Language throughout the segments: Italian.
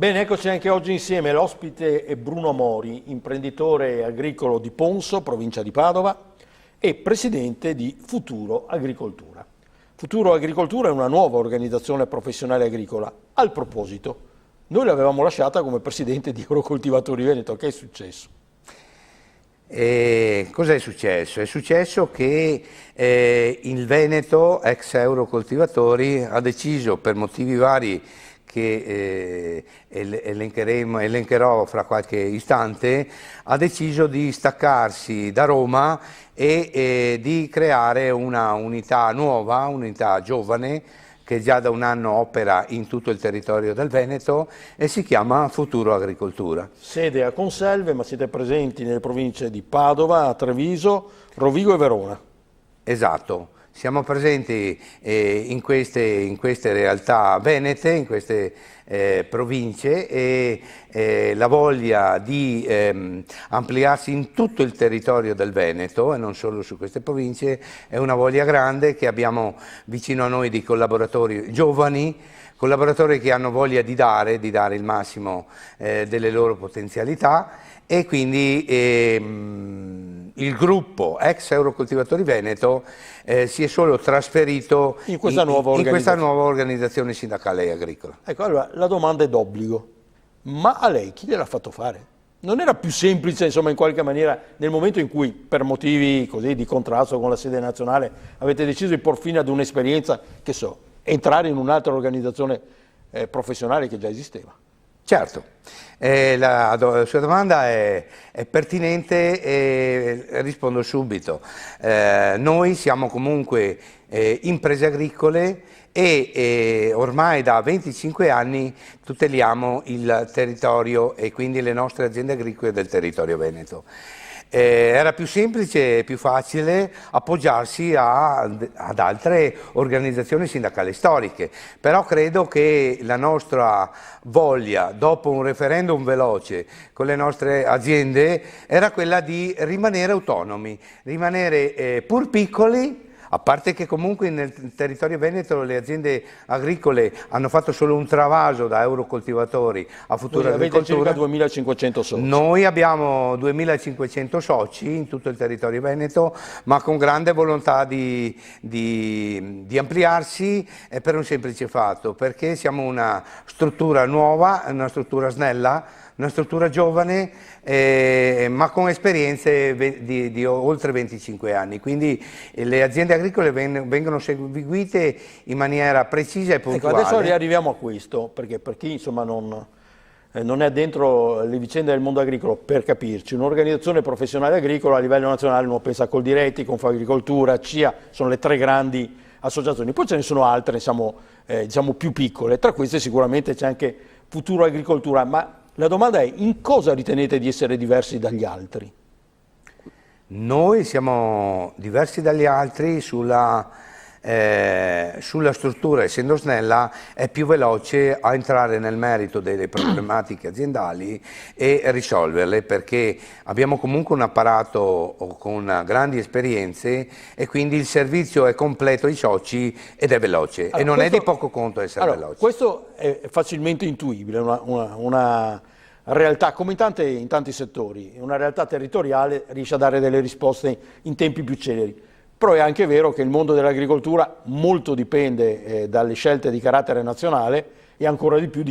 Bene, eccoci anche oggi insieme. L'ospite è Bruno Mori, imprenditore agricolo di Ponso, provincia di Padova, e presidente di Futuro Agricoltura. Futuro Agricoltura è una nuova organizzazione professionale agricola. Al proposito, noi l'avevamo lasciata come presidente di Eurocoltivatori Veneto. Che è successo? Cos'è successo? È successo che il Veneto, ex Eurocoltivatori, ha deciso per motivi vari che elencherò fra qualche istante, ha deciso di staccarsi da Roma e di creare una unità nuova, unità giovane, che già da un anno opera in tutto il territorio del Veneto e si chiama Futuro Agricoltura. Sede a Conselve, ma siete presenti nelle province di Padova, Treviso, Rovigo e Verona. Esatto. Siamo presenti in queste realtà venete, in queste province, e la voglia di ampliarsi in tutto il territorio del Veneto e non solo su queste province è una voglia grande che abbiamo vicino a noi di collaboratori giovani, collaboratori che hanno voglia di dare il massimo delle loro potenzialità, e quindi il gruppo ex Eurocoltivatori Veneto si è solo trasferito in questa nuova organizzazione sindacale e agricola. Ecco, allora la domanda è d'obbligo, ma a lei chi gliel'ha fatto fare? Non era più semplice, insomma, in qualche maniera, nel momento in cui per motivi così di contrasto con la sede nazionale avete deciso di por fine ad un'esperienza, che so, entrare in un'altra organizzazione professionale che già esisteva? Certo, la sua domanda è pertinente e rispondo subito. Noi siamo comunque imprese agricole e ormai da 25 anni tuteliamo il territorio e quindi le nostre aziende agricole del territorio veneto. Era più semplice e più facile appoggiarsi ad altre organizzazioni sindacali storiche, però credo che la nostra voglia, dopo un referendum veloce con le nostre aziende, era quella di rimanere autonomi, rimanere pur piccoli. A parte che comunque nel territorio veneto le aziende agricole hanno fatto solo un travaso da Eurocoltivatori a Futuro Agricoltura. Avete circa 2500 soci. Noi abbiamo 2500 soci in tutto il territorio veneto, ma con grande volontà di ampliarsi per un semplice fatto, perché siamo una struttura nuova, una struttura snella, una struttura giovane, ma con esperienze di oltre 25 anni, quindi le aziende agricole vengono seguite in maniera precisa e puntuale. Ecco, adesso arriviamo a questo, perché per chi insomma non è dentro le vicende del mondo agricolo, per capirci, un'organizzazione professionale agricola a livello nazionale, uno pensa a Coldiretti, Confagricoltura, CIA, sono le tre grandi associazioni, poi ce ne sono altre diciamo più piccole, tra queste sicuramente c'è anche Futuro Agricoltura, ma la domanda è: in cosa ritenete di essere diversi dagli altri? Noi siamo diversi dagli altri sulla struttura, essendo snella, è più veloce a entrare nel merito delle problematiche aziendali e risolverle, perché abbiamo comunque un apparato con grandi esperienze e quindi il servizio è completo ai soci ed è veloce, allora, e non è di poco conto essere veloce. Questo è facilmente intuibile, una realtà come in tanti settori, una realtà territoriale riesce a dare delle risposte in tempi più celeri. Però è anche vero che il mondo dell'agricoltura molto dipende dalle scelte di carattere nazionale e ancora di più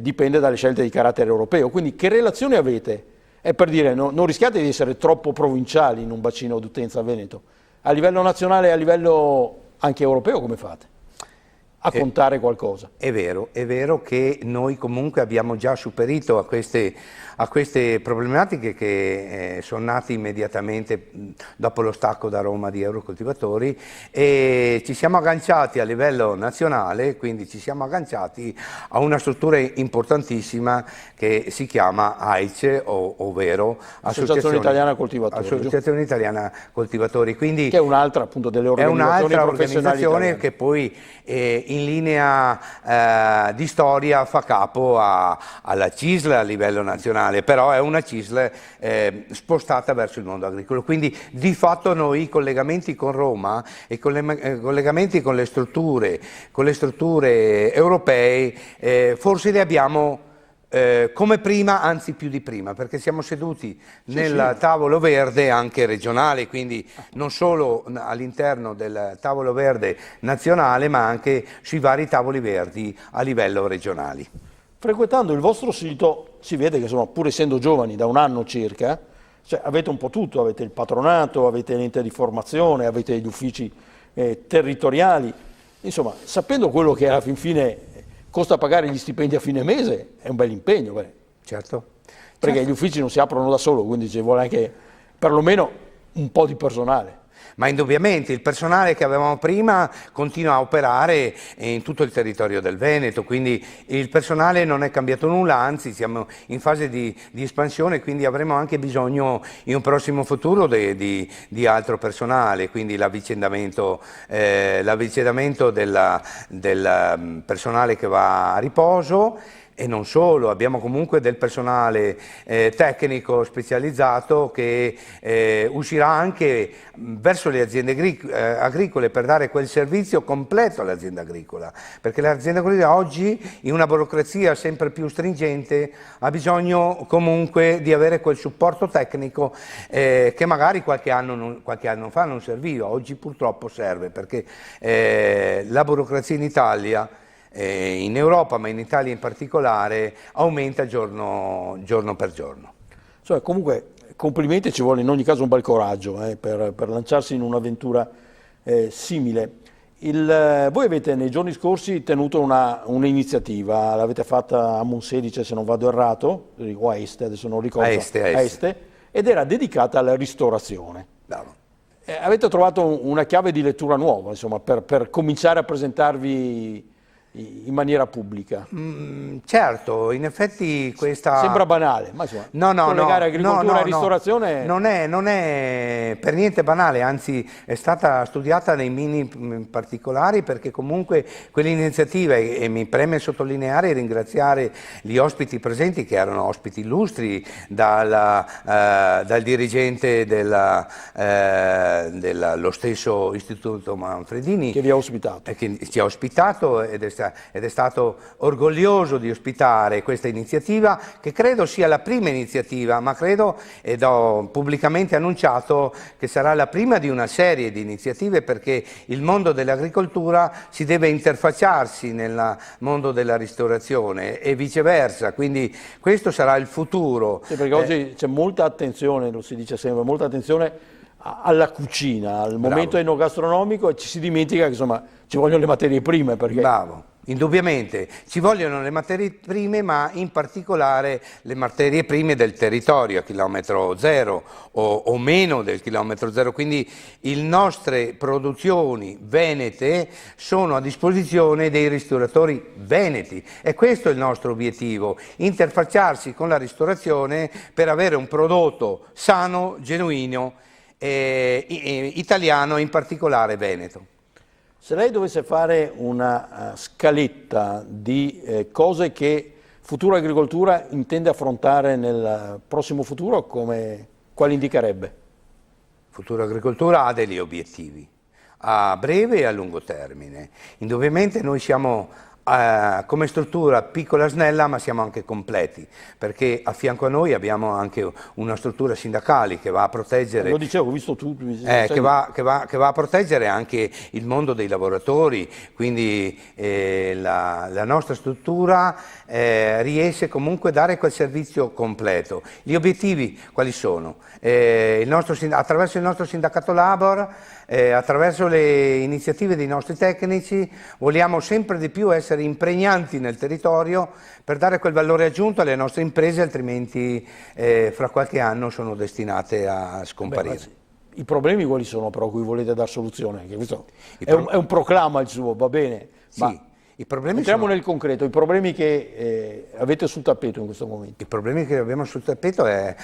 dipende dalle scelte di carattere europeo. Quindi che relazione avete? È per dire, non rischiate di essere troppo provinciali in un bacino d'utenza veneto. A livello nazionale e a livello anche europeo come fate a contare qualcosa? È vero che noi comunque abbiamo già superito a queste problematiche che sono nate immediatamente dopo lo stacco da Roma di Eurocoltivatori, e ci siamo agganciati a livello nazionale, quindi ci siamo agganciati a una struttura importantissima che si chiama AICE, ovvero Associazione Italiana Coltivatori. Associazione Italiana Coltivatori, quindi che è un'altra appunto delle organizzazioni professionali che poi in linea di storia fa capo alla CISL a livello nazionale, però è una CISL spostata verso il mondo agricolo, quindi di fatto noi i collegamenti con Roma e collegamenti con le strutture europee forse li abbiamo come prima, anzi più di prima, perché siamo seduti nel tavolo verde anche regionale, quindi non solo all'interno del tavolo verde nazionale, ma anche sui vari tavoli verdi a livello regionali. Frequentando il vostro sito si vede che, insomma, pur essendo giovani, da un anno circa, cioè, avete un po' tutto, avete il patronato, avete l'ente di formazione, avete gli uffici territoriali, insomma, sapendo quello che alla fin fine costa pagare gli stipendi a fine mese, è un bel impegno. Certo. Perché gli uffici non si aprono da solo, quindi ci vuole anche perlomeno un po' di personale. Ma indubbiamente il personale che avevamo prima continua a operare in tutto il territorio del Veneto, quindi il personale non è cambiato nulla, anzi siamo in fase di espansione, quindi avremo anche bisogno in un prossimo futuro di altro personale, quindi l'avvicendamento del personale che va a riposo. E non solo, abbiamo comunque del personale tecnico specializzato che uscirà anche verso le aziende agricole per dare quel servizio completo all'azienda agricola, perché l'azienda agricola oggi, in una burocrazia sempre più stringente, ha bisogno comunque di avere quel supporto tecnico che magari qualche anno fa non serviva, oggi purtroppo serve, perché la burocrazia in Italia, in Europa, ma in Italia in particolare, aumenta giorno per giorno. Cioè, comunque, complimenti, ci vuole in ogni caso un bel coraggio per lanciarsi in un'avventura simile. Voi avete nei giorni scorsi tenuto un'iniziativa, l'avete fatta a Monselice, se non vado errato, o a Este, adesso non ricordo, a Este, ed era dedicata alla ristorazione. Bravo. Avete trovato una chiave di lettura nuova, insomma, per cominciare a presentarvi in maniera pubblica. Certo, in effetti questa... Sembra banale, ma insomma, collegare agricoltura e ristorazione... Non è per niente banale, anzi è stata studiata nei minimi particolari, perché comunque quell'iniziativa, e mi preme sottolineare e ringraziare gli ospiti presenti, che erano ospiti illustri, dal dirigente dello stesso Istituto Manfredini, che vi ha ospitato. Che ci ha ospitato ed è stato orgoglioso di ospitare questa iniziativa, che credo sia la prima iniziativa, ma credo, ed ho pubblicamente annunciato, che sarà la prima di una serie di iniziative, perché il mondo dell'agricoltura si deve interfacciarsi nel mondo della ristorazione e viceversa, quindi questo sarà il futuro. Sì, perché oggi c'è molta attenzione, lo si dice sempre, molta attenzione alla cucina, al momento enogastronomico, e ci si dimentica che, insomma, ci vogliono le materie prime. Perché... Bravo. Indubbiamente ci vogliono le materie prime, ma in particolare le materie prime del territorio a chilometro zero o meno del chilometro zero, quindi le nostre produzioni venete sono a disposizione dei ristoratori veneti, e questo è il nostro obiettivo: interfacciarsi con la ristorazione per avere un prodotto sano, genuino, italiano, in particolare veneto. Se lei dovesse fare una scaletta di cose che Futura Agricoltura intende affrontare nel prossimo futuro, quali indicherebbe? Futura Agricoltura ha degli obiettivi a breve e a lungo termine. Indubbiamente noi siamo come struttura piccola, snella, ma siamo anche completi, perché a fianco a noi abbiamo anche una struttura sindacale che va a proteggere, lo dicevo, ho visto tu, che va a proteggere anche il mondo dei lavoratori, quindi la nostra struttura riesce comunque a dare quel servizio completo. Gli obiettivi quali sono? Attraverso il nostro sindacato Labor, attraverso le iniziative dei nostri tecnici, vogliamo sempre di più essere impregnanti nel territorio per dare quel valore aggiunto alle nostre imprese, altrimenti fra qualche anno sono destinate a scomparire. I problemi quali sono, però, a cui volete dar soluzione? Perché questo è un proclama il suo, va bene, sì. Ma I problemi entriamo nel concreto, i problemi che avete sul tappeto in questo momento. I problemi che abbiamo sul tappeto è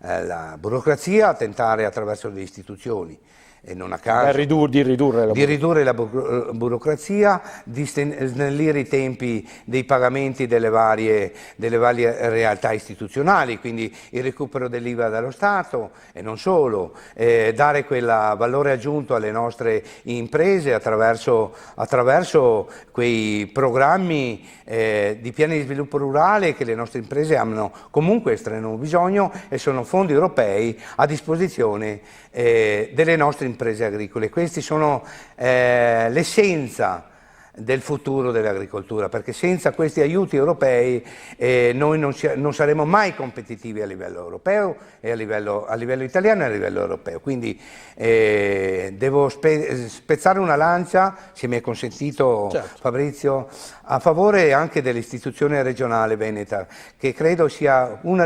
la burocrazia, tentare attraverso le istituzioni, e non a caso di ridurre la burocrazia, di snellire i tempi dei pagamenti delle varie realtà istituzionali, quindi il recupero dell'IVA dallo Stato e non solo, dare quel valore aggiunto alle nostre imprese attraverso quei programmi di piani di sviluppo rurale che le nostre imprese hanno comunque estremo bisogno, e sono fondi europei a disposizione delle nostre imprese agricole. Questi sono l'essenza del futuro dell'agricoltura, perché senza questi aiuti europei noi non saremo mai competitivi a livello europeo e a livello italiano e a livello europeo. Quindi devo spezzare una lancia, se mi è consentito, certo, Fabrizio, a favore anche dell'istituzione regionale veneta, che credo sia una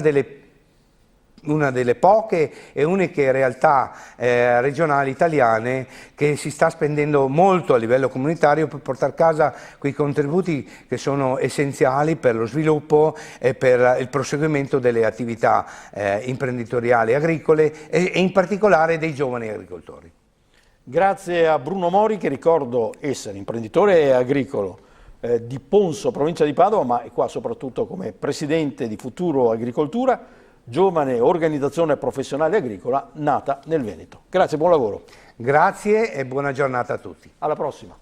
delle poche e uniche realtà regionali italiane che si sta spendendo molto a livello comunitario per portare a casa quei contributi che sono essenziali per lo sviluppo e per il proseguimento delle attività imprenditoriali agricole e in particolare dei giovani agricoltori. Grazie a Bruno Mori, che ricordo essere imprenditore agricolo di Ponso, provincia di Padova, ma è qua soprattutto come presidente di Futuro Agricoltura, giovane organizzazione professionale agricola nata nel Veneto. Grazie, buon lavoro. Grazie e buona giornata a tutti. Alla prossima.